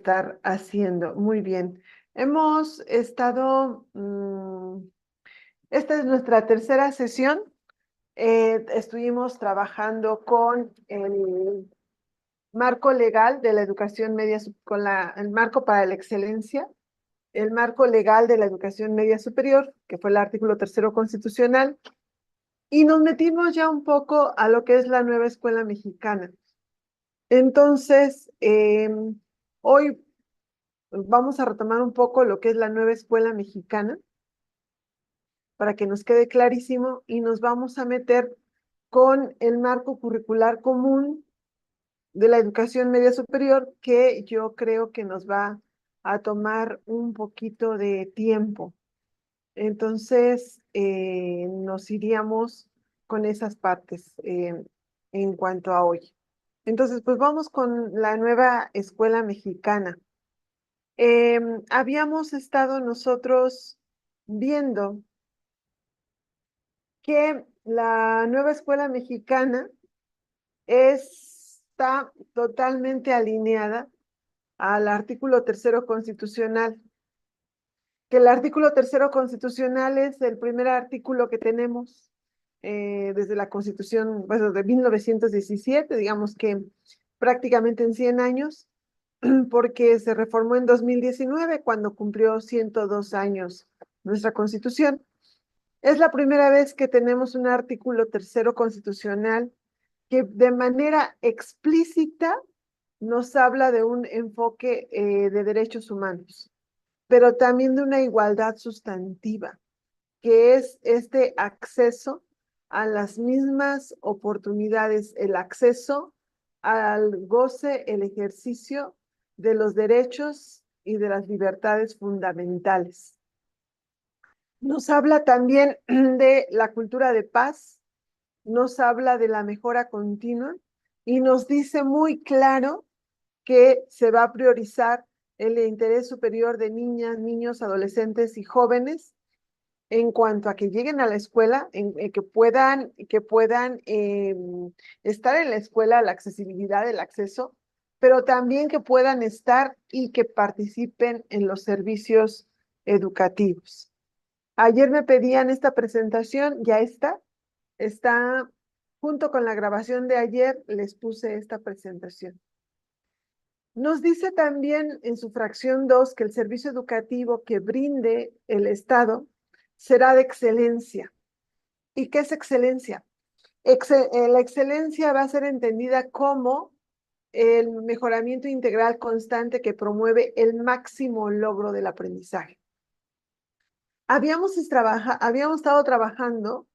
estar haciendo. Muy bien. Hemos estado, esta es nuestra tercera sesión. Estuvimos trabajando con el marco legal de la educación media, con el marco para la excelencia, el marco legal de la educación media superior, que fue el artículo tercero constitucional, y nos metimos ya un poco a lo que es la nueva escuela mexicana. Entonces, hoy vamos a retomar un poco lo que es la nueva escuela mexicana para que nos quede clarísimo y nos vamos a meter con el marco curricular común de la educación media superior, que yo creo que nos va a tomar un poquito de tiempo. Entonces, nos iríamos con esas partes en cuanto a hoy. Entonces, pues vamos con la nueva escuela mexicana. Habíamos estado nosotros viendo que la nueva escuela mexicana está totalmente alineada al artículo tercero constitucional, que el artículo tercero constitucional es el primer artículo que tenemos desde la Constitución, pues, de 1917, digamos que prácticamente en 100 años, porque se reformó en 2019, cuando cumplió 102 años nuestra Constitución. Es la primera vez que tenemos un artículo tercero constitucional que de manera explícita nos habla de un enfoque de derechos humanos, pero también de una igualdad sustantiva, que es este acceso a las mismas oportunidades, el acceso al goce, el ejercicio de los derechos y de las libertades fundamentales. Nos habla también de la cultura de paz, nos habla de la mejora continua y nos dice muy claro que se va a priorizar el interés superior de niñas, niños, adolescentes y jóvenes en cuanto a que lleguen a la escuela, que puedan estar en la escuela, la accesibilidad, el acceso, pero también que puedan estar y que participen en los servicios educativos. Ayer me pedían esta presentación, ya está junto con la grabación de ayer, les puse esta presentación. Nos dice también en su fracción 2 que el servicio educativo que brinde el Estado será de excelencia. ¿Y qué es excelencia? La excelencia va a ser entendida como el mejoramiento integral constante que promueve el máximo logro del aprendizaje. Habíamos estado trabajando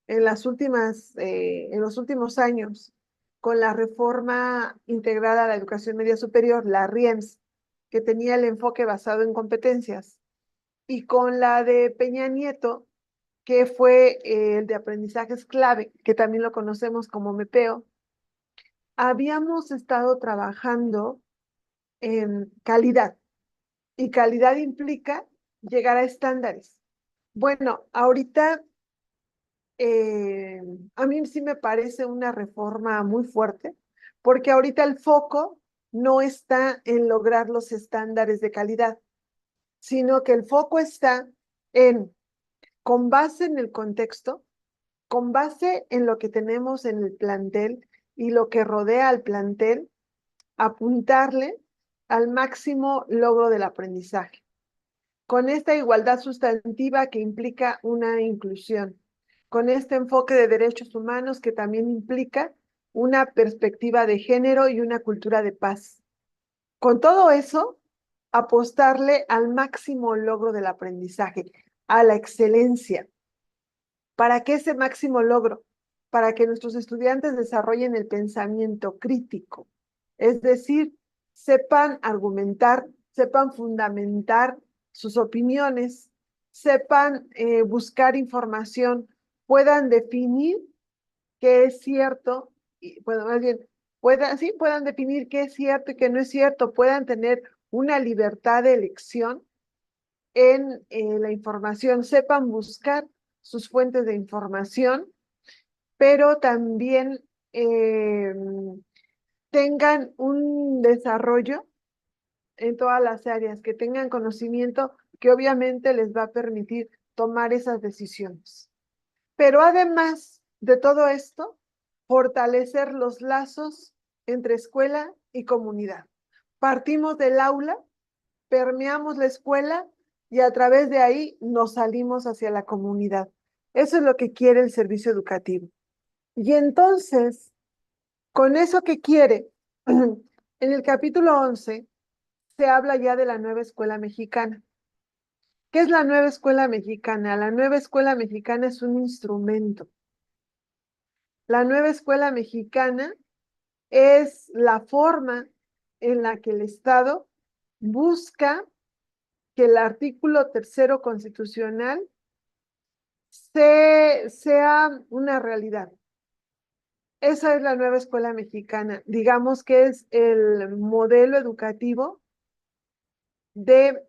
en en los últimos años con la reforma integrada a la educación media superior, la RIEMS, que tenía el enfoque basado en competencias, y con la de Peña Nieto, que fue el de aprendizajes clave, que también lo conocemos como MEPEO. Habíamos estado trabajando en calidad, y calidad implica llegar a estándares. Bueno, ahorita a mí sí me parece una reforma muy fuerte, porque ahorita el foco no está en lograr los estándares de calidad, sino que el foco está en, con base en el contexto, con base en lo que tenemos en el plantel y lo que rodea al plantel, apuntarle al máximo logro del aprendizaje, con esta igualdad sustantiva que implica una inclusión, con este enfoque de derechos humanos que también implica una perspectiva de género y una cultura de paz. Con todo eso, apostarle al máximo logro del aprendizaje, a la excelencia. ¿Para qué ese máximo logro? Para que nuestros estudiantes desarrollen el pensamiento crítico, es decir, sepan argumentar, sepan fundamentar sus opiniones, sepan buscar información, puedan definir qué es cierto, y, bueno, más bien, puedan definir qué es cierto y qué no es cierto, puedan tener una libertad de elección en la información, sepan buscar sus fuentes de información, pero también tengan un desarrollo en todas las áreas, que tengan conocimiento que obviamente les va a permitir tomar esas decisiones. Pero además de todo esto, fortalecer los lazos entre escuela y comunidad. Partimos del aula, permeamos la escuela y a través de ahí nos salimos hacia la comunidad. Eso es lo que quiere el servicio educativo. Y entonces, con eso que quiere, en el capítulo 11 se habla ya de la nueva escuela mexicana. ¿Qué es la nueva escuela mexicana? La nueva escuela mexicana es un instrumento. La nueva escuela mexicana es la forma en la que el Estado busca que el artículo 3º constitucional sea una realidad. Esa es la nueva escuela mexicana. Digamos que es el modelo educativo de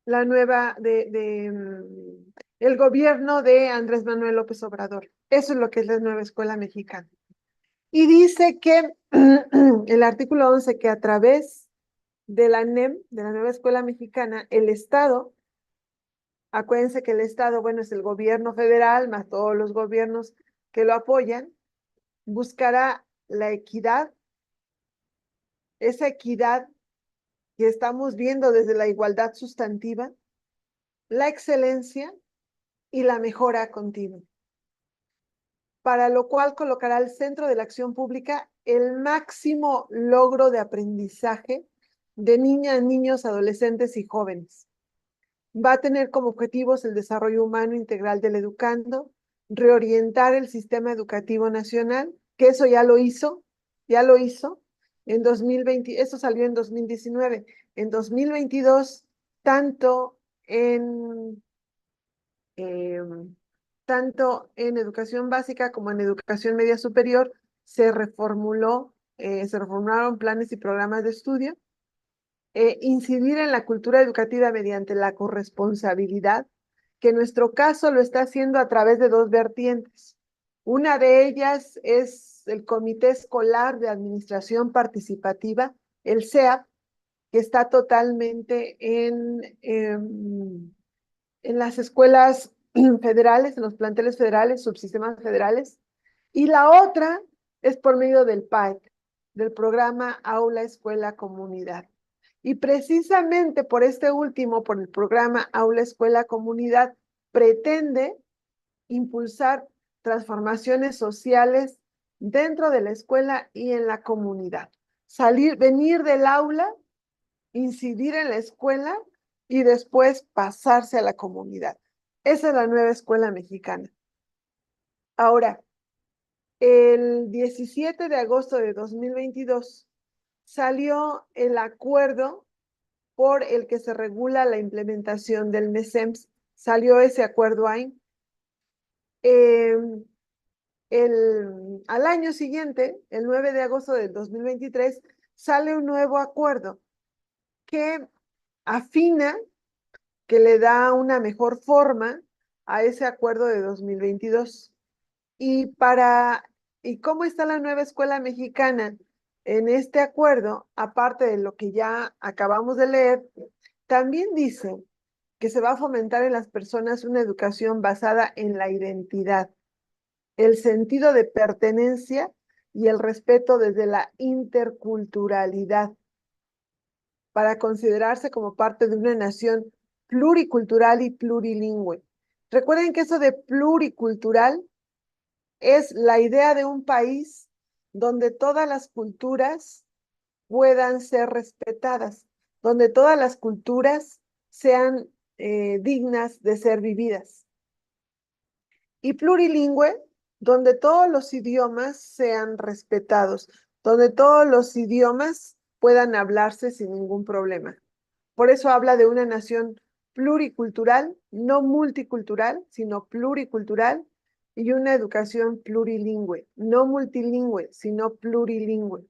la nueva, el gobierno de Andrés Manuel López Obrador. Eso es lo que es la nueva escuela mexicana. Y dice que el artículo 11, que a través de la NEM, de la nueva escuela mexicana, el Estado, acuérdense que el Estado, bueno, es el gobierno federal, más todos los gobiernos que lo apoyan, buscará la equidad, esa equidad que estamos viendo desde la igualdad sustantiva, la excelencia y la mejora continua, para lo cual colocará al centro de la acción pública el máximo logro de aprendizaje de niñas, niños, adolescentes y jóvenes. Va a tener como objetivos el desarrollo humano integral del educando, reorientar el sistema educativo nacional, que eso ya lo hizo en 2020, eso salió en 2019. En 2022, tanto en tanto en educación básica como en educación media superior, se reformularon planes y programas de estudio, incidir en la cultura educativa mediante la corresponsabilidad, que en nuestro caso lo está haciendo a través de dos vertientes. Una de ellas es el Comité Escolar de Administración Participativa, el CEAP, que está totalmente en las escuelas federales, en los planteles federales, subsistemas federales, y la otra es por medio del PAEC, del programa Aula, Escuela, Comunidad. Y precisamente por este último, por el programa Aula, Escuela, Comunidad, pretende impulsar transformaciones sociales dentro de la escuela y en la comunidad. Venir del aula, incidir en la escuela y después pasarse a la comunidad. Esa es la nueva escuela mexicana. Ahora, el 17 de agosto de 2022 salió el acuerdo por el que se regula la implementación del MESEMS. Salió ese acuerdo ahí. Al año siguiente, el 9 de agosto del 2023, sale un nuevo acuerdo que afina, que le da una mejor forma a ese acuerdo de 2022. ¿Y cómo está la nueva escuela mexicana? En este acuerdo, aparte de lo que ya acabamos de leer, también dice que se va a fomentar en las personas una educación basada en la identidad, el sentido de pertenencia y el respeto desde la interculturalidad, para considerarse como parte de una nación pluricultural y plurilingüe. Recuerden que eso de pluricultural es la idea de un país donde todas las culturas puedan ser respetadas, donde todas las culturas sean dignas de ser vividas. Y plurilingüe, donde todos los idiomas sean respetados, donde todos los idiomas puedan hablarse sin ningún problema. Por eso habla de una nación pluricultural, no multicultural, sino pluricultural, y una educación plurilingüe, no multilingüe, sino plurilingüe.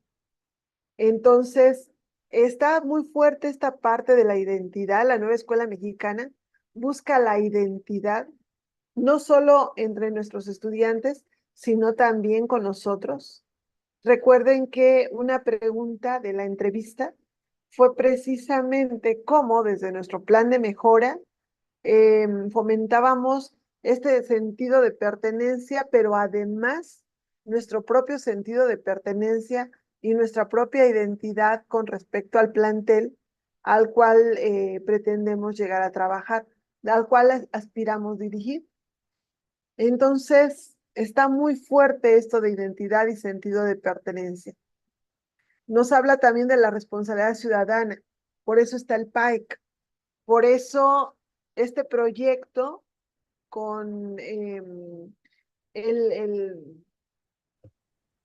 Entonces, está muy fuerte esta parte de la identidad. La nueva escuela mexicana busca la identidad, no solo entre nuestros estudiantes, sino también con nosotros. Recuerden que una pregunta de la entrevista fue precisamente cómo desde nuestro plan de mejora fomentábamos este sentido de pertenencia, pero además nuestro propio sentido de pertenencia y nuestra propia identidad con respecto al plantel al cual pretendemos llegar a trabajar, al cual aspiramos dirigir. Entonces, está muy fuerte esto de identidad y sentido de pertenencia. Nos habla también de la responsabilidad ciudadana, por eso está el PAEC, por eso este proyecto con el, el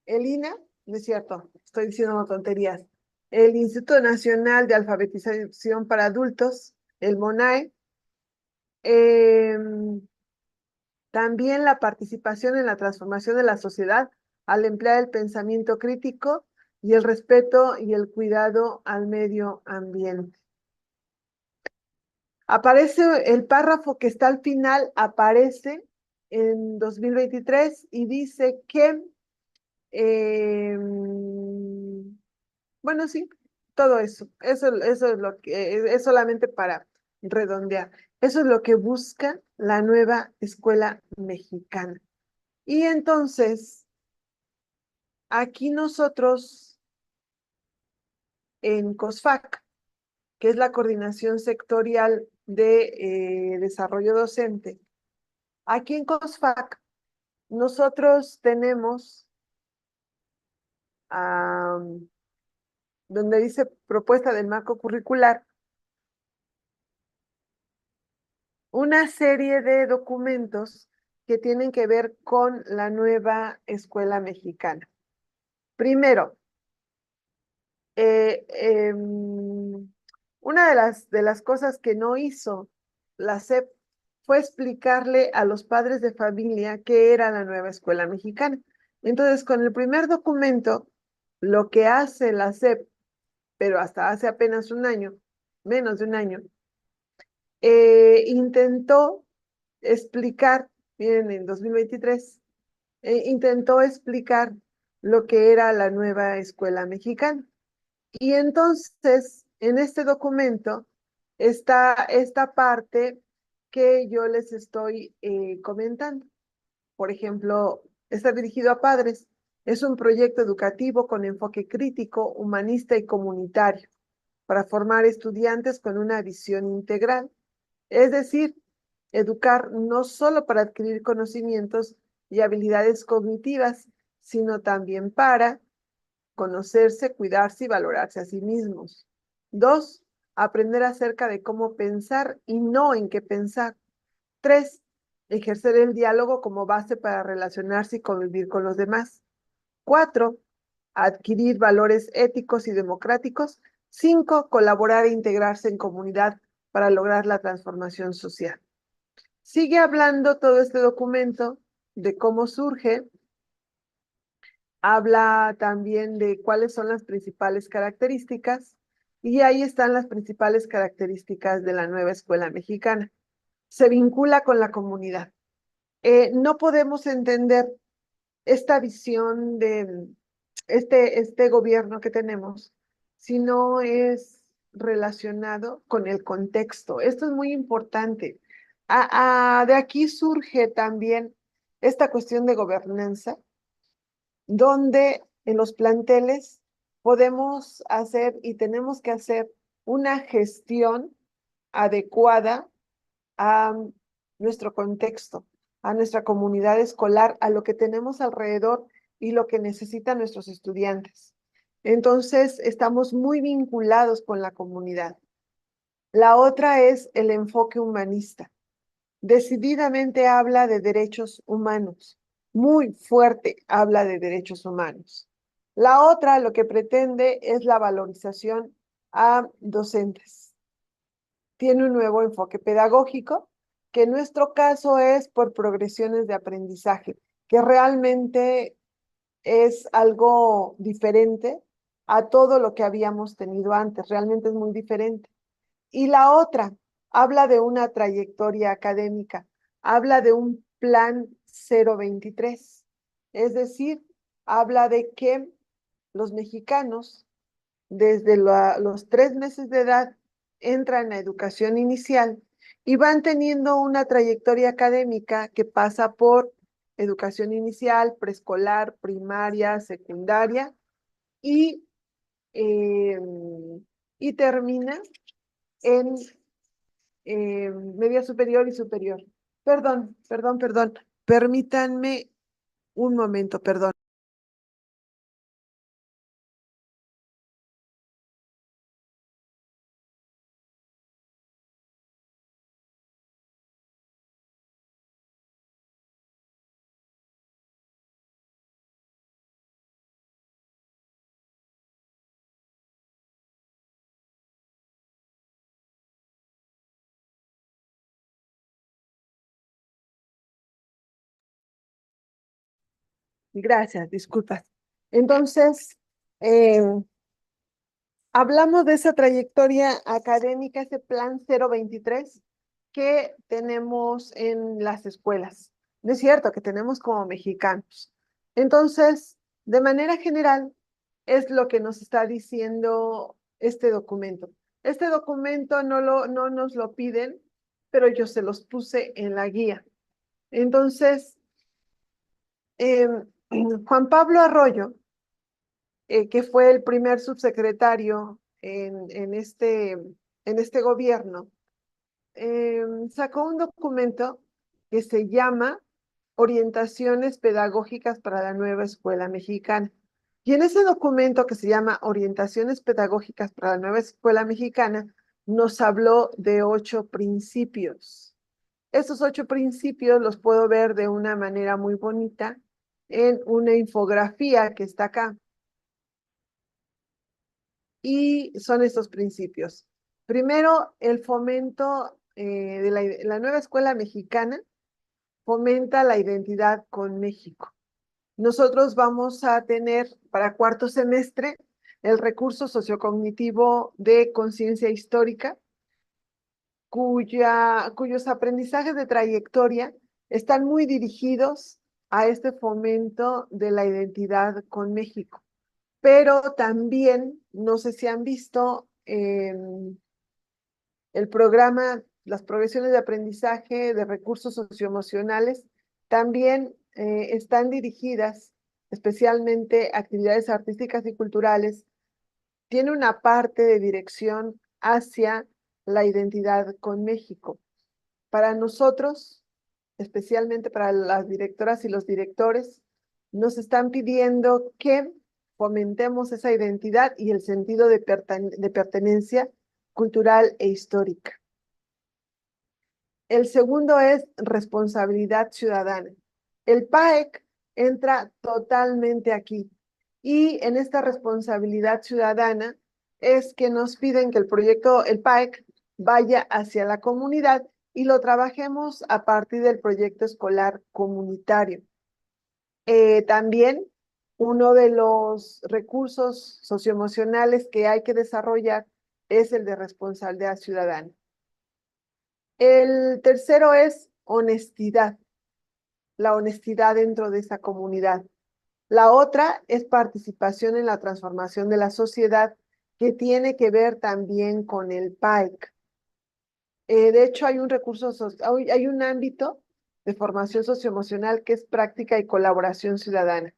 INA, no es cierto, estoy diciendo tonterías, el Instituto Nacional de Alfabetización para Adultos, el MONAE, eh, también la participación en la transformación de la sociedad al emplear el pensamiento crítico y el respeto y el cuidado al medio ambiente. Aparece el párrafo que está al final, aparece en 2023 y dice que, bueno, sí, todo eso, eso es lo que, es solamente para redondear. Eso es lo que busca la nueva escuela mexicana. Y entonces, aquí nosotros en COSFAC, que es la Coordinación Sectorial de Desarrollo Docente, aquí en COSFAC nosotros tenemos, donde dice propuesta del marco curricular, una serie de documentos que tienen que ver con la nueva escuela mexicana. Primero, una de las cosas que no hizo la SEP fue explicarle a los padres de familia qué era la nueva escuela mexicana. Entonces, con el primer documento, lo que hace la SEP, pero hasta hace apenas un año, menos de un año, intentó explicar, miren, en 2023, intentó explicar lo que era la nueva escuela mexicana. Y entonces, en este documento está esta parte que yo les estoy comentando. Por ejemplo, está dirigido a padres. Es un proyecto educativo con enfoque crítico, humanista y comunitario para formar estudiantes con una visión integral. Es decir, educar no solo para adquirir conocimientos y habilidades cognitivas, sino también para conocerse, cuidarse y valorarse a sí mismos. 2, aprender acerca de cómo pensar y no en qué pensar. 3, ejercer el diálogo como base para relacionarse y convivir con los demás. 4, adquirir valores éticos y democráticos. 5, colaborar e integrarse en comunidad para lograr la transformación social. Sigue hablando todo este documento de cómo surge, habla también de cuáles son las principales características y ahí están las principales características de la nueva escuela mexicana. Se vincula con la comunidad. No podemos entender esta visión de este gobierno que tenemos si no es relacionado con el contexto. Esto es muy importante. De aquí surge también esta cuestión de gobernanza donde en los planteles podemos hacer y tenemos que hacer una gestión adecuada a nuestro contexto, a nuestra comunidad escolar, a lo que tenemos alrededor y lo que necesitan nuestros estudiantes. Entonces, estamos muy vinculados con la comunidad. La otra es el enfoque humanista. Decididamente habla de derechos humanos, muy fuerte habla de derechos humanos. La otra lo que pretende es la valorización a docentes. Tiene un nuevo enfoque pedagógico, que en nuestro caso es por progresiones de aprendizaje, que realmente es algo diferente a todo lo que habíamos tenido antes, realmente es muy diferente. Y la otra habla de una trayectoria académica, habla de un plan 023, es decir, habla de que los mexicanos desde los 3 meses de edad, entran a educación inicial y van teniendo una trayectoria académica que pasa por educación inicial, preescolar, primaria, secundaria y, eh, y termina en media superior y superior. Perdón. Permítanme un momento, perdón. Gracias, disculpas. Entonces, em, hablamos de esa trayectoria académica, ese plan 023 que tenemos en las escuelas. No es cierto que tenemos como mexicanos. Entonces, de manera general, es lo que nos está diciendo este documento. Este documento no nos lo piden, pero yo se los puse en la guía. Entonces, Juan Pablo Arroyo, que fue el primer subsecretario en este gobierno, sacó un documento que se llama Orientaciones Pedagógicas para la Nueva Escuela Mexicana. Y en ese documento que se llama Orientaciones Pedagógicas para la Nueva Escuela Mexicana, nos habló de 8 principios. Esos 8 principios los puedo ver de una manera muy bonita en una infografía que está acá. Y son estos principios. Primero, el fomento de la nueva escuela mexicana fomenta la identidad con México. Nosotros vamos a tener para cuarto semestre el recurso sociocognitivo de conciencia histórica, cuyos aprendizajes de trayectoria están muy dirigidos a este fomento de la identidad con México. Pero también, no sé si han visto el programa, las progresiones de aprendizaje de recursos socioemocionales, también están dirigidas especialmente a actividades artísticas y culturales. Tiene una parte de dirección hacia la identidad con México. Para nosotros, especialmente para las directoras y los directores, nos están pidiendo que fomentemos esa identidad y el sentido de pertenencia cultural e histórica. El segundo es responsabilidad ciudadana. El PAEC entra totalmente aquí. Y en esta responsabilidad ciudadana es que nos piden que el proyecto, el PAEC, vaya hacia la comunidad y lo trabajemos a partir del proyecto escolar comunitario. También uno de los recursos socioemocionales que hay que desarrollar es el de responsabilidad ciudadana. El tercero es honestidad, la honestidad dentro de esa comunidad. La otra es participación en la transformación de la sociedad, que tiene que ver también con el PAEC. De hecho, hay un recurso, hay un ámbito de formación socioemocional que es práctica y colaboración ciudadana.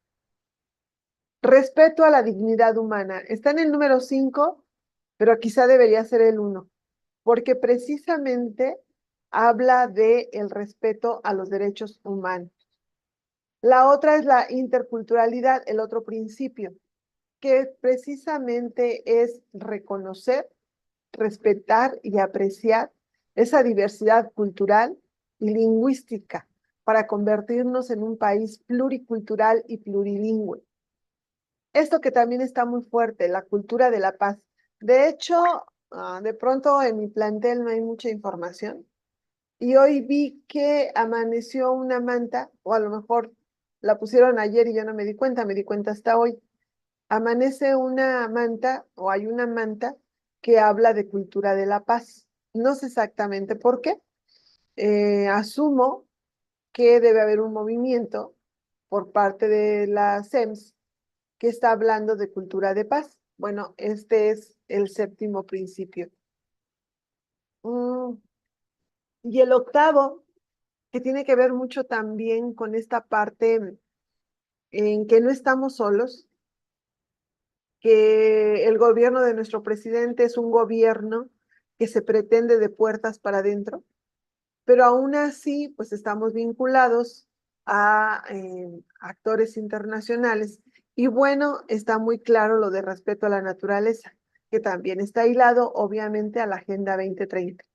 Respeto a la dignidad humana. Está en el número 5, pero quizá debería ser el 1, porque precisamente habla de el respeto a los derechos humanos. La otra es la interculturalidad, el otro principio, que precisamente es reconocer, respetar y apreciar esa diversidad cultural y lingüística para convertirnos en un país pluricultural y plurilingüe. Esto que también está muy fuerte, la cultura de la paz. De hecho, de pronto en mi plantel no hay mucha información y hoy vi que amaneció una manta, o a lo mejor la pusieron ayer y yo no me di cuenta hasta hoy. Amanece una manta o hay una manta que habla de cultura de la paz. No sé exactamente por qué. Asumo que debe haber un movimiento por parte de la SEMS que está hablando de cultura de paz. Bueno, este es el séptimo principio. Mm, Y el octavo, que tiene que ver mucho también con esta parte en que no estamos solos, que el gobierno de nuestro presidente es un gobierno que se pretende de puertas para adentro, pero aún así, pues estamos vinculados a actores internacionales. Y bueno, está muy claro lo de respeto a la naturaleza, que también está hilado, obviamente, a la Agenda 2030.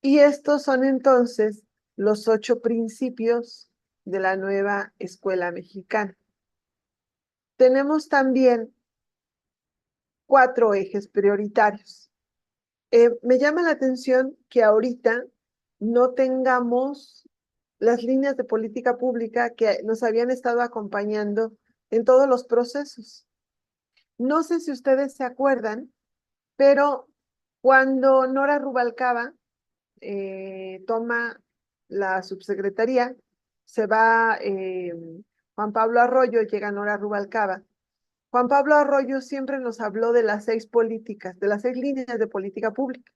Y estos son entonces los 8 principios de la nueva escuela mexicana. Tenemos también 4 ejes prioritarios. Me llama la atención que ahorita no tengamos las líneas de política pública que nos habían estado acompañando en todos los procesos. No sé si ustedes se acuerdan, pero cuando Nora Rubalcaba toma la subsecretaría, se va Juan Pablo Arroyo, llega Nora Rubalcaba. Juan Pablo Arroyo siempre nos habló de las 6 políticas, de las 6 líneas de política pública.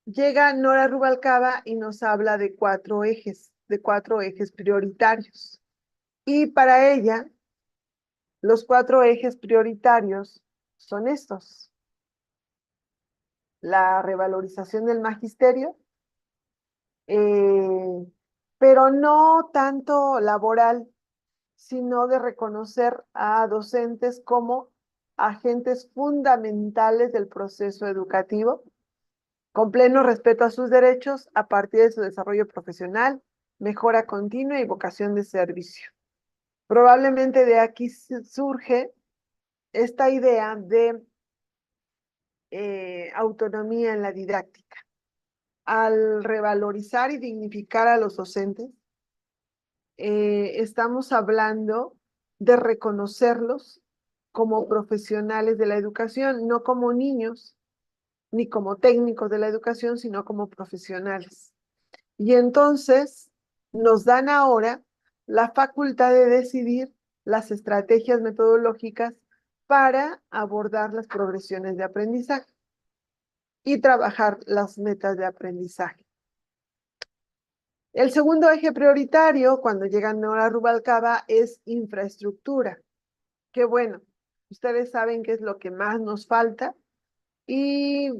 Llega Nora Rubalcaba y nos habla de 4 ejes prioritarios. Y para ella, los 4 ejes prioritarios son estos: la revalorización del magisterio, eh, pero no tanto laboral, sino de reconocer a docentes como agentes fundamentales del proceso educativo, con pleno respeto a sus derechos a partir de su desarrollo profesional, mejora continua y vocación de servicio. Probablemente de aquí surge esta idea de autonomía en la didáctica. Al revalorizar y dignificar a los docentes, estamos hablando de reconocerlos como profesionales de la educación, no como niños ni como técnicos de la educación, sino como profesionales. Y entonces nos dan ahora la facultad de decidir las estrategias metodológicas para abordar las progresiones de aprendizaje y trabajar las metas de aprendizaje. El segundo eje prioritario, cuando llega Nora Rubalcaba, es infraestructura. Que bueno, ustedes saben qué es lo que más nos falta y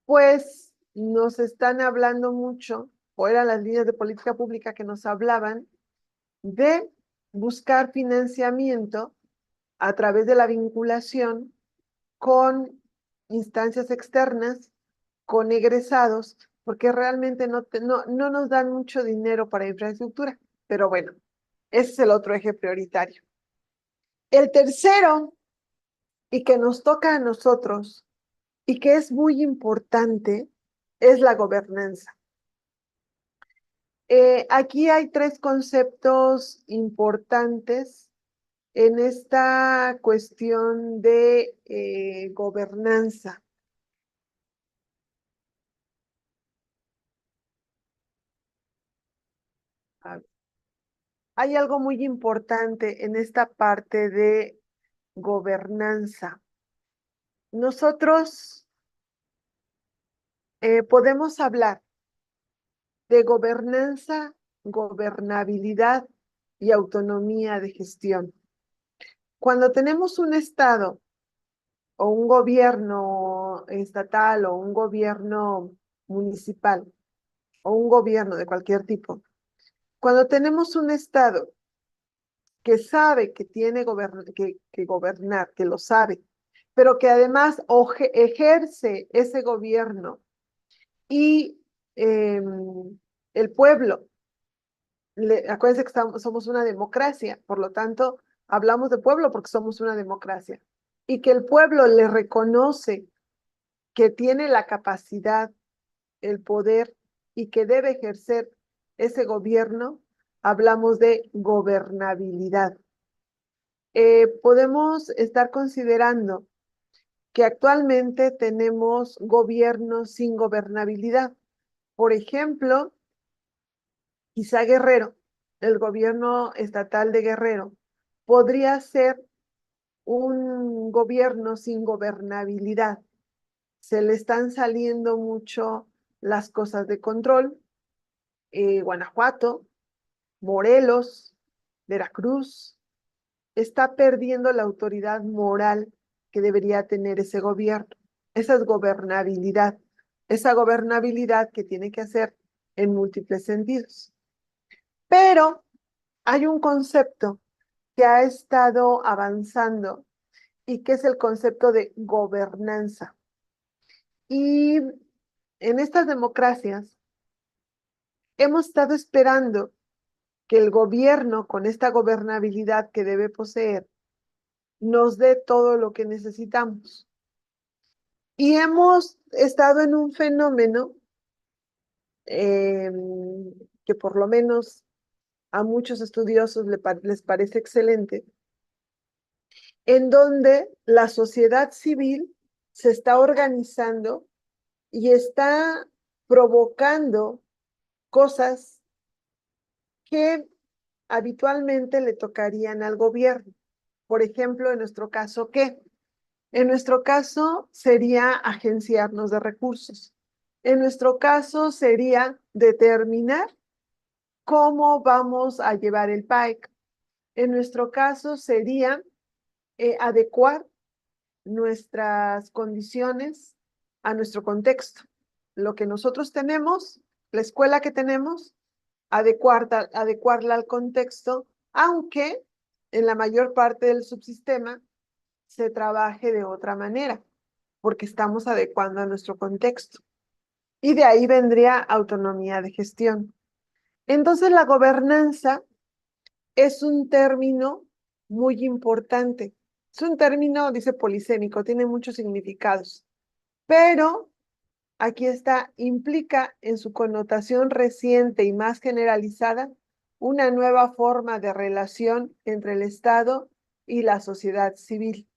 pues nos están hablando mucho, o eran las líneas de política pública que nos hablaban de buscar financiamiento a través de la vinculación con instancias externas, con egresados, porque realmente no nos dan mucho dinero para infraestructura. Pero bueno, ese es el otro eje prioritario. El tercero, y que nos toca a nosotros, y que es muy importante, es la gobernanza. Aquí hay 3 conceptos importantes en esta cuestión de gobernanza. Hay algo muy importante en esta parte de gobernanza. Nosotros podemos hablar de gobernanza, gobernabilidad y autonomía de gestión. Cuando tenemos un estado o un gobierno estatal o un gobierno municipal o un gobierno de cualquier tipo, cuando tenemos un estado que sabe que tiene que gobernar, que lo sabe, pero que además ejerce ese gobierno y eh, el pueblo, acuérdense que somos una democracia, por lo tanto, hablamos de pueblo porque somos una democracia, y que el pueblo le reconoce que tiene la capacidad, el poder y que debe ejercer ese gobierno, hablamos de gobernabilidad. Podemos estar considerando que actualmente tenemos gobiernos sin gobernabilidad. Por ejemplo, quizá Guerrero, el gobierno estatal de Guerrero, podría ser un gobierno sin gobernabilidad. Se le están saliendo mucho las cosas de control. Guanajuato, Morelos, Veracruz, está perdiendo la autoridad moral que debería tener ese gobierno. Esa es gobernabilidad. Esa gobernabilidad que tiene que hacer en múltiples sentidos. Pero hay un concepto que ha estado avanzando y que es el concepto de gobernanza. Y en estas democracias hemos estado esperando que el gobierno, con esta gobernabilidad que debe poseer, nos dé todo lo que necesitamos. Y hemos estado en un fenómeno eh, que por lo menos a muchos estudiosos les parece excelente, en donde la sociedad civil se está organizando y está provocando cosas que habitualmente le tocarían al gobierno. Por ejemplo, en nuestro caso, ¿qué? En nuestro caso sería agenciarnos de recursos. En nuestro caso sería determinar cómo vamos a llevar el PAEC. En nuestro caso sería adecuar nuestras condiciones a nuestro contexto. Lo que nosotros tenemos, la escuela que tenemos, adecuarla al contexto, aunque en la mayor parte del subsistema se trabaje de otra manera, porque estamos adecuando a nuestro contexto. Y de ahí vendría autonomía de gestión. Entonces, la gobernanza es un término muy importante. Es un término, dice polisémico, tiene muchos significados, pero aquí está, implica en su connotación reciente y más generalizada una nueva forma de relación entre el Estado y la sociedad civil.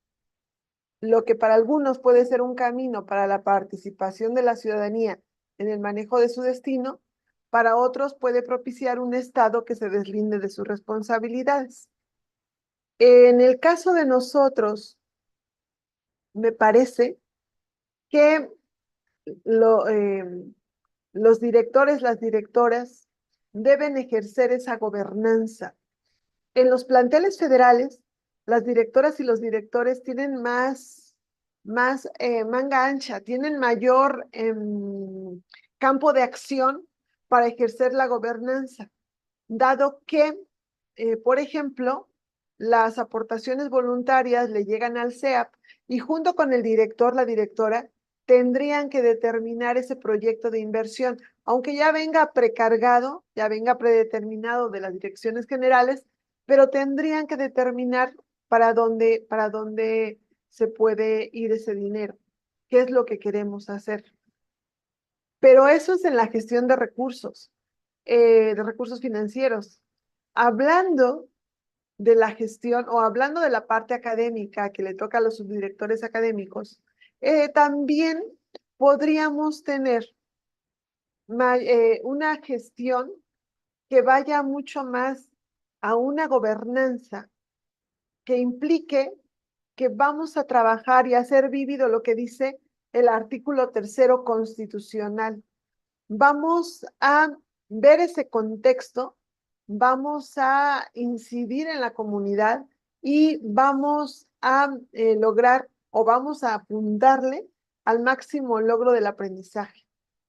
Lo que para algunos puede ser un camino para la participación de la ciudadanía en el manejo de su destino, para otros puede propiciar un Estado que se deslinde de sus responsabilidades. En el caso de nosotros, me parece que lo, los directores, las directoras, deben ejercer esa gobernanza. En los planteles federales, las directoras y los directores tienen más manga ancha, tienen mayor campo de acción para ejercer la gobernanza, dado que, por ejemplo, las aportaciones voluntarias le llegan al CEAP y junto con el director, la directora, tendrían que determinar ese proyecto de inversión, aunque ya venga precargado, ya venga predeterminado de las direcciones generales, pero tendrían que determinar para dónde se puede ir ese dinero, qué es lo que queremos hacer. Pero eso es en la gestión de recursos financieros. Hablando de la gestión o hablando de la parte académica que le toca a los subdirectores académicos, también podríamos tener una gestión que vaya mucho más a una gobernanza que implique que vamos a trabajar y hacer vívido lo que dice el artículo 3º constitucional. Vamos a ver ese contexto, vamos a incidir en la comunidad y vamos a lograr o vamos a apuntarle al máximo logro del aprendizaje.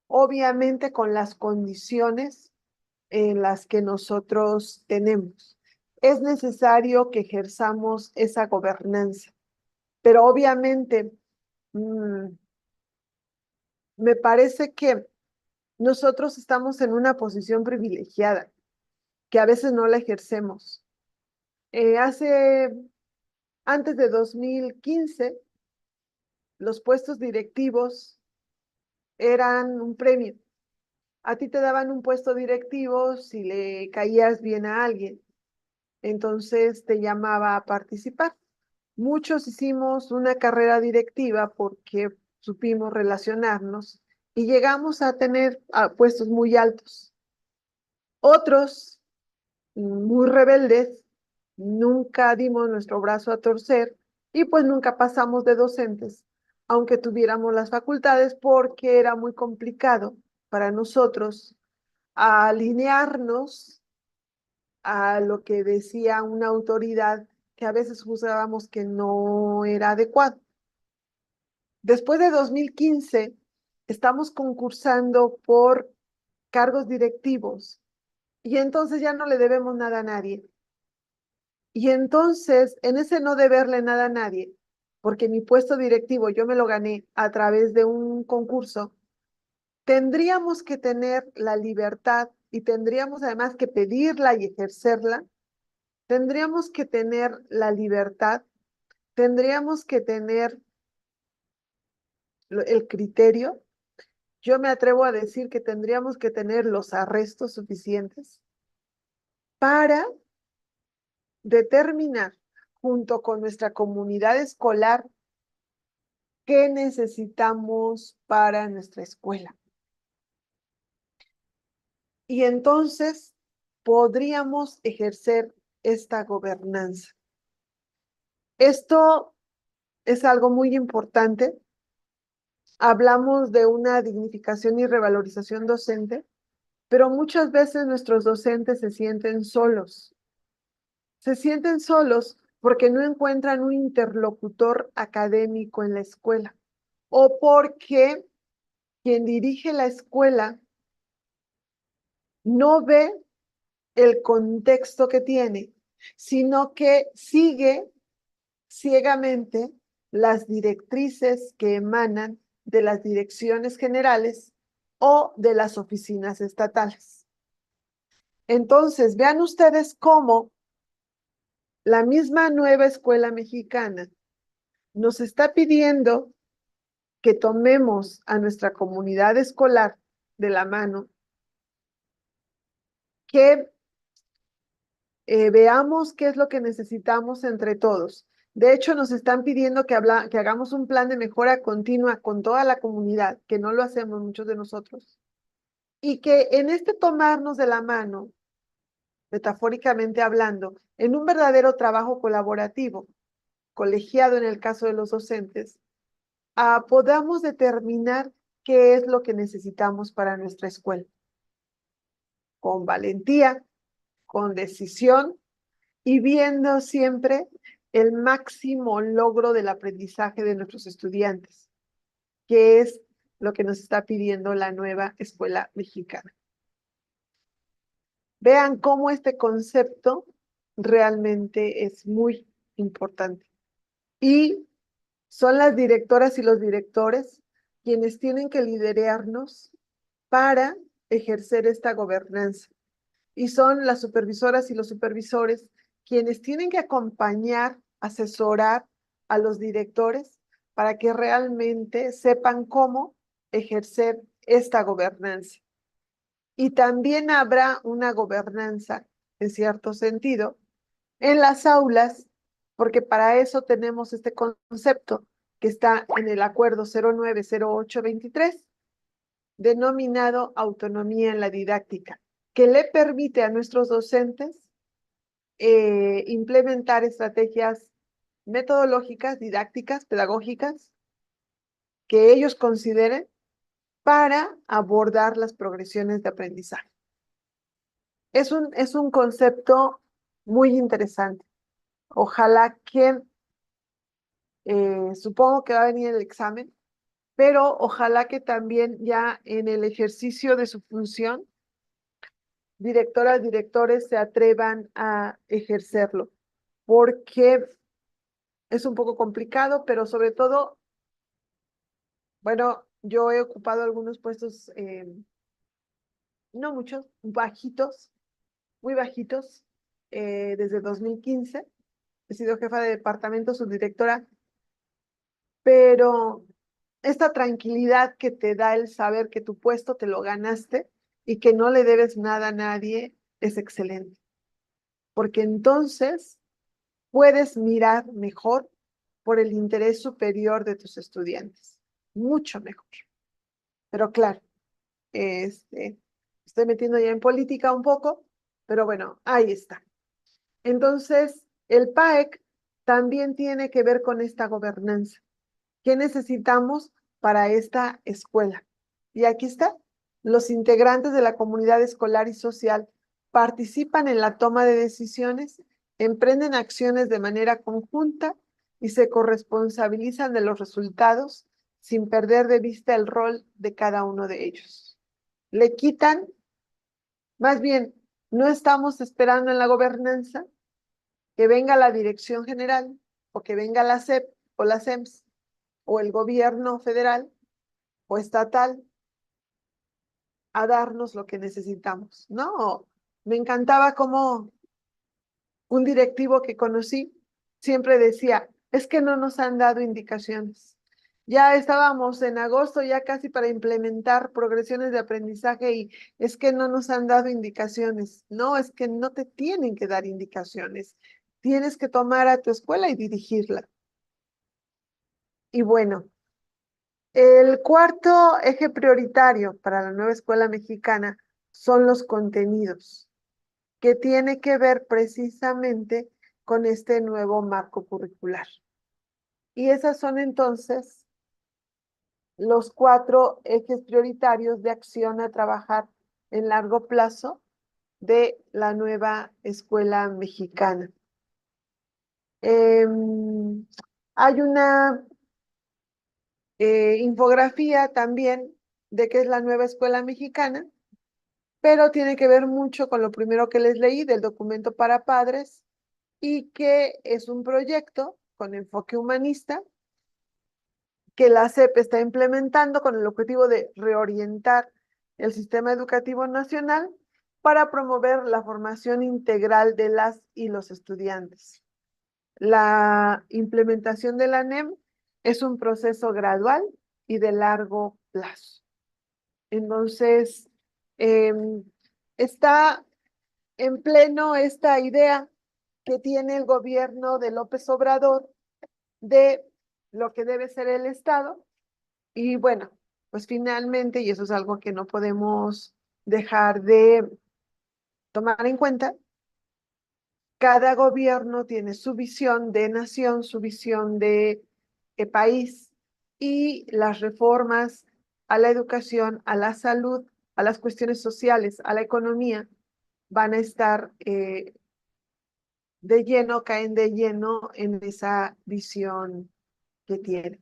Obviamente con las condiciones en las que nosotros tenemos. Es necesario que ejerzamos esa gobernanza, pero obviamente me parece que nosotros estamos en una posición privilegiada, que a veces no la ejercemos. Antes de 2015, los puestos directivos eran un premio. A ti te daban un puesto directivo si le caías bien a alguien, entonces te llamaba a participar. Muchos hicimos una carrera directiva porque supimos relacionarnos y llegamos a tener puestos muy altos. Otros, muy rebeldes, nunca dimos nuestro brazo a torcer Y pues nunca pasamos de docentes, aunque tuviéramos las facultades, porque era muy complicado para nosotros alinearnos a lo que decía una autoridad que a veces juzgábamos que no era adecuado. Después de 2015, estamos concursando por cargos directivos y entonces ya no le debemos nada a nadie. Y entonces, en ese no deberle nada a nadie, porque mi puesto directivo yo me lo gané a través de un concurso, tendríamos que tener la libertad y tendríamos además que pedirla y ejercerla. Tendríamos que tener la libertad, tendríamos que tener el criterio. Yo me atrevo a decir que tendríamos que tener los arrestos suficientes para determinar, junto con nuestra comunidad escolar, qué necesitamos para nuestra escuela. Y entonces podríamos ejercer esta gobernanza. Esto es algo muy importante. Hablamos de una dignificación y revalorización docente, pero muchas veces nuestros docentes se sienten solos. Se sienten solos porque no encuentran un interlocutor académico en la escuela o porque quien dirige la escuela no ve el contexto que tiene, sino que sigue ciegamente las directrices que emanan de las direcciones generales o de las oficinas estatales. Entonces, vean ustedes cómo la misma nueva escuela mexicana nos está pidiendo que tomemos a nuestra comunidad escolar de la mano, que veamos qué es lo que necesitamos entre todos. De hecho, nos están pidiendo que hagamos un plan de mejora continua con toda la comunidad, que no lo hacemos muchos de nosotros, y que en este tomarnos de la mano, metafóricamente hablando, en un verdadero trabajo colaborativo, colegiado en el caso de los docentes, podamos determinar qué es lo que necesitamos para nuestra escuela, con valentía, con decisión y viendo siempre el máximo logro del aprendizaje de nuestros estudiantes, que es lo que nos está pidiendo la nueva escuela mexicana. Vean cómo este concepto realmente es muy importante. Y son las directoras y los directores quienes tienen que liderarnos para ejercer esta gobernanza. Y son las supervisoras y los supervisores quienes tienen que acompañar, asesorar a los directores para que realmente sepan cómo ejercer esta gobernanza. Y también habrá una gobernanza, en cierto sentido, en las aulas, porque para eso tenemos este concepto que está en el acuerdo 090823, denominado autonomía en la didáctica, que le permite a nuestros docentes implementar estrategias metodológicas, didácticas, pedagógicas, que ellos consideren para abordar las progresiones de aprendizaje. Es un concepto muy interesante. Ojalá que, supongo que va a venir el examen, pero ojalá que también ya en el ejercicio de su función, directoras, directores se atrevan a ejercerlo, porque es un poco complicado, pero sobre todo, bueno, yo he ocupado algunos puestos, no muchos, bajitos, muy bajitos, desde 2015. He sido jefa de departamento, subdirectora, pero esta tranquilidad que te da el saber que tu puesto te lo ganaste y que no le debes nada a nadie es excelente, porque entonces puedes mirar mejor por el interés superior de tus estudiantes, mucho mejor. Pero claro, estoy metiendo ya en política un poco, pero bueno, ahí está. Entonces, el PAEC también tiene que ver con esta gobernanza. ¿Qué necesitamos para esta escuela? Y aquí está. Los integrantes de la comunidad escolar y social participan en la toma de decisiones, emprenden acciones de manera conjunta y se corresponsabilizan de los resultados sin perder de vista el rol de cada uno de ellos. Le quitan, más bien, no estamos esperando en la gobernanza que venga la dirección general o que venga la SEP o la SEMS o el gobierno federal o estatal a darnos lo que necesitamos. No, me encantaba como un directivo que conocí siempre decía, es que no nos han dado indicaciones. Ya estábamos en agosto, ya casi para implementar progresiones de aprendizaje y es que no nos han dado indicaciones. No, es que no te tienen que dar indicaciones. Tienes que tomar a tu escuela y dirigirla. Y bueno, el cuarto eje prioritario para la nueva escuela mexicana son los contenidos, que tiene que ver precisamente con este nuevo marco curricular. Y esos son entonces los cuatro ejes prioritarios de acción a trabajar en largo plazo de la nueva escuela mexicana. Hay una infografía también de qué es la nueva escuela mexicana, pero tiene que ver mucho con lo primero que les leí del documento para padres y que es un proyecto con enfoque humanista que la SEP está implementando con el objetivo de reorientar el sistema educativo nacional para promover la formación integral de las y los estudiantes. La implementación de la NEM es un proceso gradual y de largo plazo. Entonces, está en pleno esta idea que tiene el gobierno de López Obrador de lo que debe ser el Estado. Y bueno, pues finalmente, y eso es algo que no podemos dejar de tomar en cuenta, cada gobierno tiene su visión de nación, su visión de país y las reformas a la educación, a la salud, a las cuestiones sociales, a la economía, van a estar de lleno, caen de lleno en esa visión que tienen.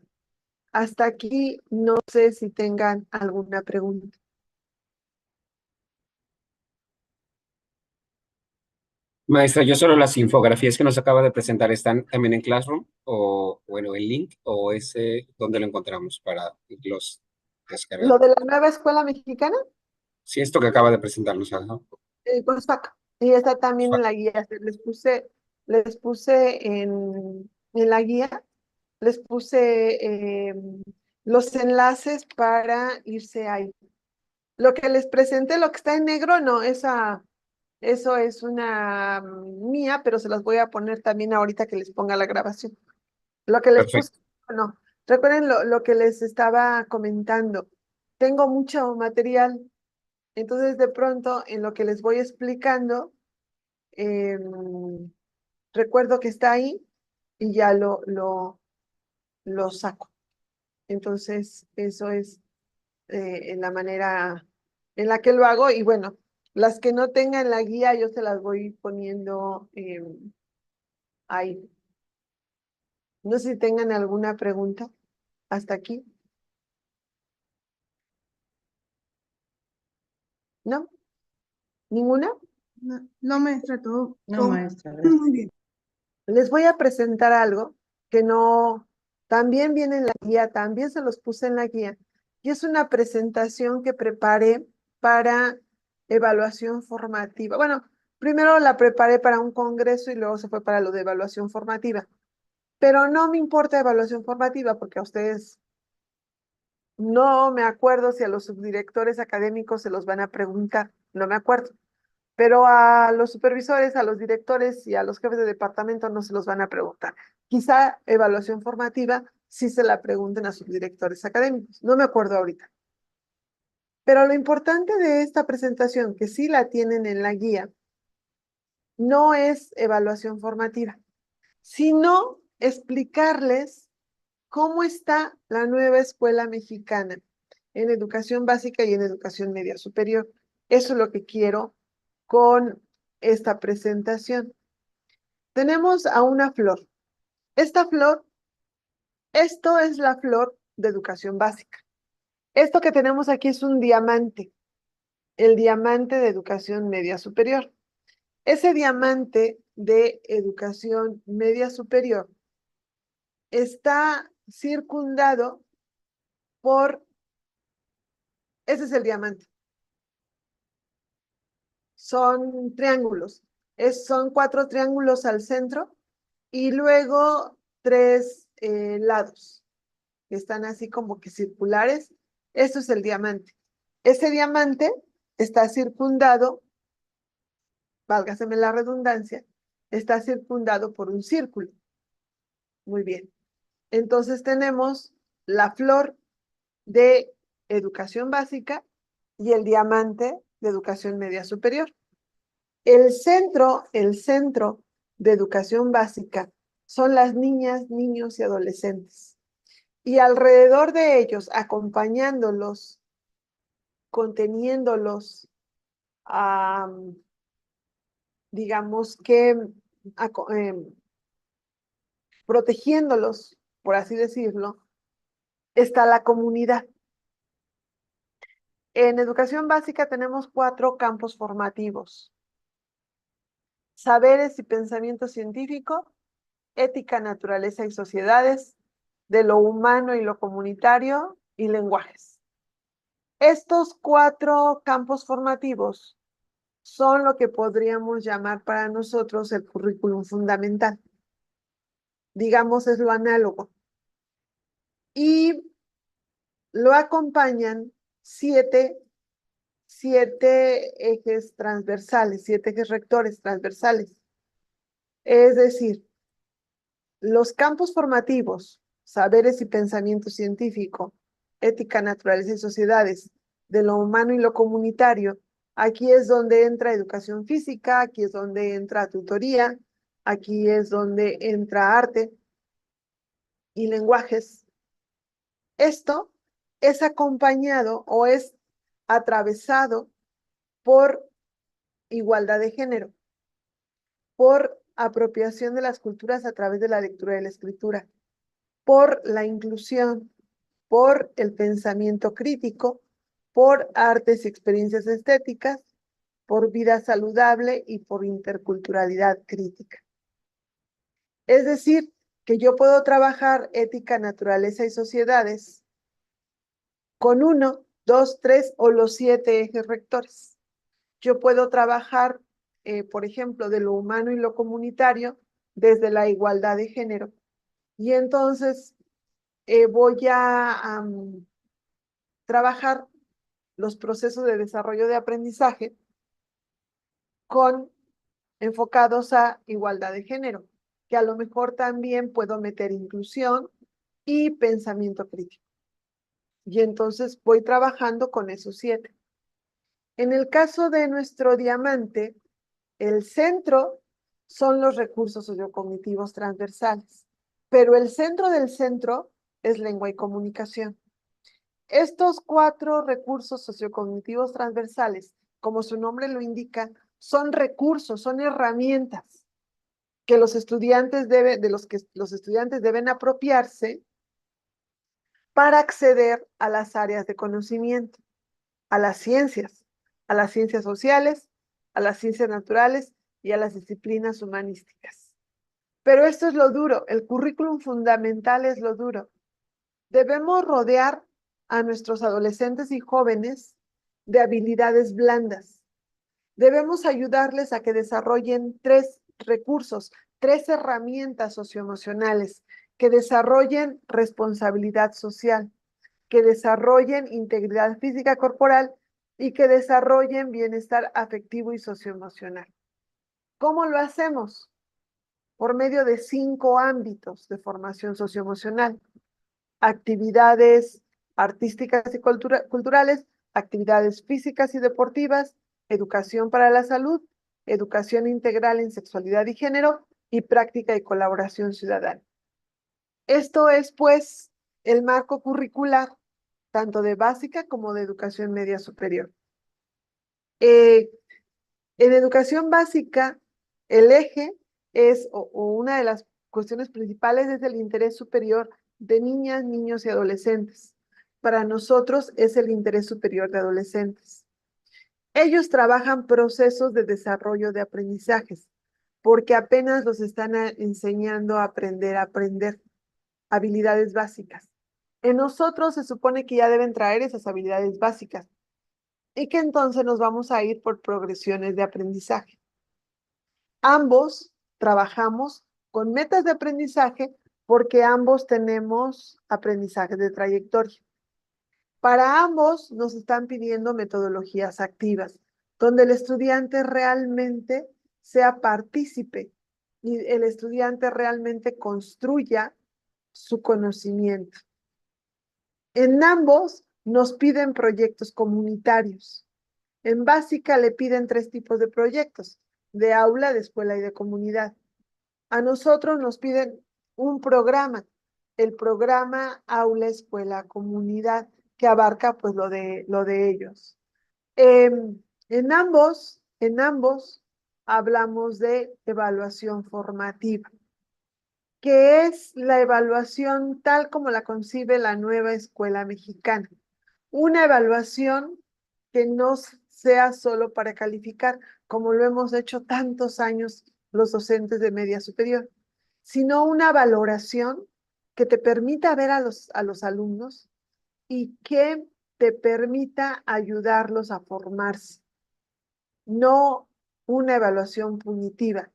Hasta aquí, no sé si tengan alguna pregunta. Maestra, yo solo las infografías que nos acaba de presentar están también en Classroom o, bueno, el link o ese, ¿dónde lo encontramos para los Lo descargamos? de la nueva escuela mexicana, Sí, esto que acaba de presentarnos, ajá. pues acá. Y está también en Fa- la guía. Les puse en la guía, les puse los enlaces para irse ahí. Lo que les presenté, lo que está en negro, no, eso es una mía, pero se las voy a poner también ahorita que les ponga la grabación. Lo que les puse, Perfecto. no, recuerden lo que les estaba comentando. Tengo mucho material, entonces de pronto en lo que les voy explicando, recuerdo que está ahí y ya lo saco. Entonces, eso es en la manera en la que lo hago y bueno, las que no tengan la guía yo se las voy poniendo ahí. No sé si tengan alguna pregunta hasta aquí. ¿No? ¿Ninguna? No, no, maestra, todo, No, todo maestra, gracias. muy bien. Les voy a presentar algo que no, también viene en la guía, también se los puse en la guía, y es una presentación que preparé para evaluación formativa. Bueno, primero la preparé para un congreso y luego se fue para lo de evaluación formativa, pero no me importa evaluación formativa porque a ustedes no me acuerdo si a los subdirectores académicos se los van a preguntar, no me acuerdo. Pero a los supervisores, a los directores y a los jefes de departamento no se los van a preguntar. Quizá evaluación formativa sí se la pregunten a sus directores académicos. No me acuerdo ahorita. Pero lo importante de esta presentación, que sí la tienen en la guía, no es evaluación formativa, sino explicarles cómo está la nueva escuela mexicana en educación básica y en educación media superior. Eso es lo que quiero con esta presentación. Tenemos a una flor. Esta flor, esto es la flor de educación básica. Esto que tenemos aquí es un diamante, el diamante de educación media superior. Ese diamante de educación media superior está circundado por, ese es el diamante. Son triángulos. Son 4 triángulos al centro y luego 3 lados que están así como que circulares. Esto es el diamante. Ese diamante está circundado, válgaseme la redundancia, está circundado por un círculo. Muy bien. Entonces tenemos la flor de educación básica y el diamante de educación media superior. El centro de educación básica son las niñas, niños y adolescentes. Y alrededor de ellos, acompañándolos, conteniéndolos, digamos que protegiéndolos, por así decirlo, está la comunidad. En educación básica tenemos 4 campos formativos: saberes y pensamiento científico, ética, naturaleza y sociedades, de lo humano y lo comunitario, y lenguajes. Estos 4 campos formativos son lo que podríamos llamar para nosotros el currículum fundamental. Digamos, es lo análogo. Y lo acompañan 7 ejes transversales, 7 ejes rectores transversales. Es decir, los campos formativos, saberes y pensamiento científico, ética, naturaleza y sociedades, de lo humano y lo comunitario, aquí es donde entra educación física, aquí es donde entra tutoría, aquí es donde entra arte y lenguajes. Esto es acompañado o es atravesado por igualdad de género, por apropiación de las culturas a través de la lectura y la escritura, por la inclusión, por el pensamiento crítico, por artes y experiencias estéticas, por vida saludable y por interculturalidad crítica. Es decir, que yo puedo trabajar ética, naturaleza y sociedades con 1, 2, 3 o los 7 ejes rectores. Yo puedo trabajar, por ejemplo, de lo humano y lo comunitario desde la igualdad de género. Y entonces voy a trabajar los procesos de desarrollo de aprendizaje enfocados a igualdad de género, que a lo mejor también puedo meter inclusión y pensamiento crítico. Y entonces voy trabajando con esos 7. En el caso de nuestro diamante, el centro son los recursos sociocognitivos transversales, pero el centro del centro es lengua y comunicación. Estos 4 recursos sociocognitivos transversales, como su nombre lo indica, son recursos, son herramientas que los estudiantes deben apropiarse para acceder a las áreas de conocimiento, a las ciencias sociales, a las ciencias naturales y a las disciplinas humanísticas. Pero esto es lo duro, el currículum fundamental es lo duro. Debemos rodear a nuestros adolescentes y jóvenes de habilidades blandas. Debemos ayudarles a que desarrollen 3 recursos, 3 herramientas socioemocionales, que desarrollen responsabilidad social, que desarrollen integridad física corporal y que desarrollen bienestar afectivo y socioemocional. ¿Cómo lo hacemos? Por medio de 5 ámbitos de formación socioemocional: actividades artísticas y culturales, actividades físicas y deportivas, educación para la salud, educación integral en sexualidad y género y práctica y colaboración ciudadana. Esto es, pues, el marco curricular, tanto de básica como de educación media superior. En educación básica, el eje es, o una de las cuestiones principales es el interés superior de niñas, niños y adolescentes. Para nosotros es el interés superior de adolescentes. Ellos trabajan procesos de desarrollo de aprendizajes, porque apenas los están enseñando a aprender habilidades básicas. En nosotros se supone que ya deben traer esas habilidades básicas y que entonces nos vamos a ir por progresiones de aprendizaje. Ambos trabajamos con metas de aprendizaje porque ambos tenemos aprendizaje de trayectoria. Para ambos nos están pidiendo metodologías activas, donde el estudiante realmente sea partícipe y el estudiante realmente construya su conocimiento. En ambos nos piden proyectos comunitarios. En básica le piden 3 tipos de proyectos: de aula, de escuela y de comunidad. A nosotros nos piden un programa, el programa aula, escuela, comunidad, que abarca pues lo de ellos. En ambos hablamos de evaluación formativa, que es la evaluación tal como la concibe la nueva escuela mexicana. Una evaluación que no sea solo para calificar, como lo hemos hecho tantos años los docentes de media superior, sino una valoración que te permita ver a los alumnos y que te permita ayudarlos a formarse. No una evaluación punitiva,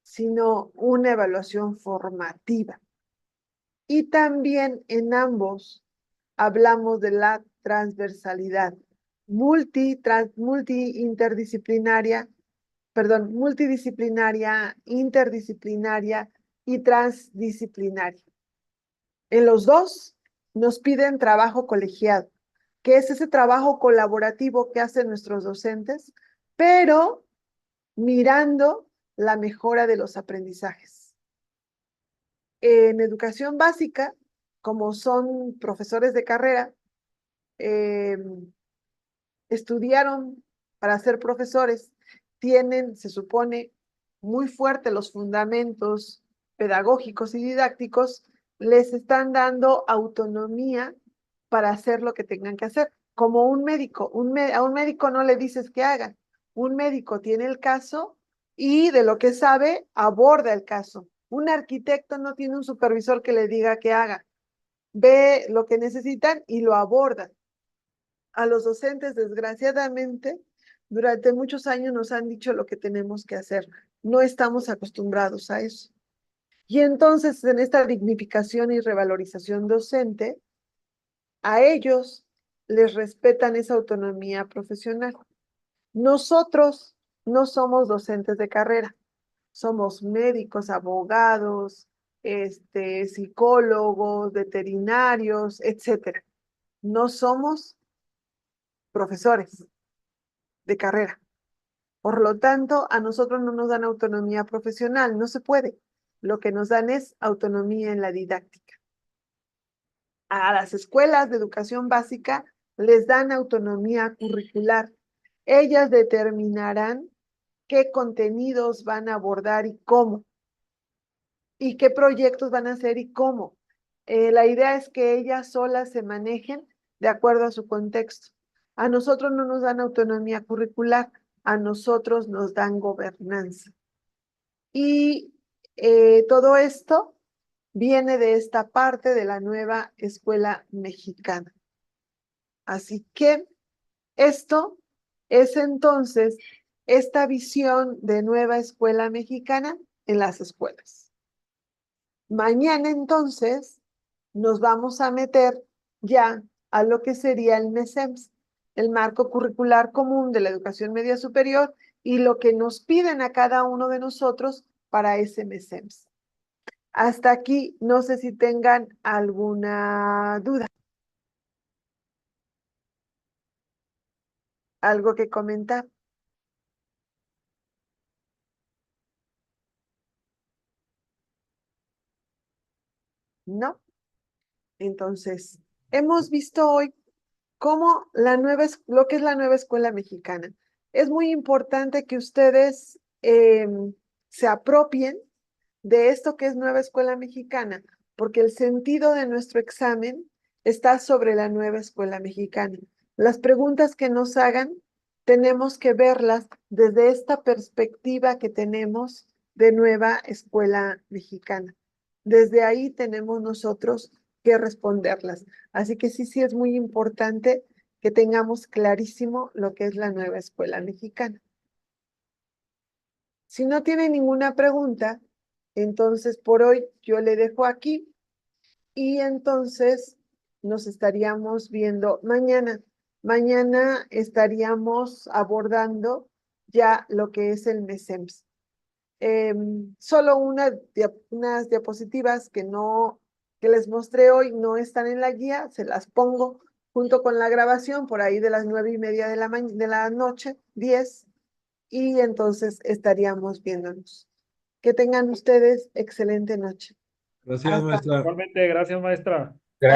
sino una evaluación formativa. Y también en ambos hablamos de la transversalidad, multidisciplinaria, interdisciplinaria y transdisciplinaria. En los dos nos piden trabajo colegiado, que es ese trabajo colaborativo que hacen nuestros docentes, pero mirando la mejora de los aprendizajes. En educación básica, como son profesores de carrera, estudiaron para ser profesores, tienen, se supone, muy fuerte los fundamentos pedagógicos y didácticos, les están dando autonomía para hacer lo que tengan que hacer. Como un médico, a un médico no le dices que haga. Un médico tiene el caso y de lo que sabe aborda el caso. Un arquitecto no tiene un supervisor que le diga que haga. Ve lo que necesitan y lo aborda. A los docentes, desgraciadamente, durante muchos años nos han dicho lo que tenemos que hacer. No estamos acostumbrados a eso. Y entonces, en esta dignificación y revalorización docente, a ellos les respetan esa autonomía profesional. Nosotros no somos docentes de carrera, somos médicos, abogados, psicólogos, veterinarios, etcétera. No somos profesores de carrera. Por lo tanto, a nosotros no nos dan autonomía profesional, no se puede. Lo que nos dan es autonomía en la didáctica. A las escuelas de educación básica les dan autonomía curricular. Ellas determinarán qué contenidos van a abordar y cómo, y qué proyectos van a hacer y cómo. La idea es que ellas solas se manejen de acuerdo a su contexto. A nosotros no nos dan autonomía curricular, a nosotros nos dan gobernanza. Y todo esto viene de esta parte de la nueva escuela mexicana. Así que esto es entonces esta visión de nueva escuela mexicana en las escuelas. Mañana entonces nos vamos a meter ya a lo que sería el MESEMS, el marco curricular común de la educación media superior y lo que nos piden a cada uno de nosotros para ese MESEMS. Hasta aquí, no sé si tengan alguna duda, algo que comentar. Entonces, hemos visto hoy cómo lo que es la nueva escuela mexicana. Es muy importante que ustedes se apropien de esto que es nueva escuela mexicana, porque el sentido de nuestro examen está sobre la nueva escuela mexicana. Las preguntas que nos hagan, tenemos que verlas desde esta perspectiva que tenemos de nueva escuela mexicana. Desde ahí tenemos nosotros que responderlas. Así que sí es muy importante que tengamos clarísimo lo que es la nueva escuela mexicana. Si no tiene ninguna pregunta, entonces por hoy yo le dejo aquí y entonces nos estaríamos viendo mañana. Mañana estaríamos abordando ya lo que es el MESEMS. Solo unas diapositivas que les mostré hoy no están en la guía, se las pongo junto con la grabación por ahí de las 9:30 de la noche, 10, y entonces estaríamos viéndonos. Que tengan ustedes excelente noche. Gracias, Hasta maestra. Igualmente, gracias, maestra.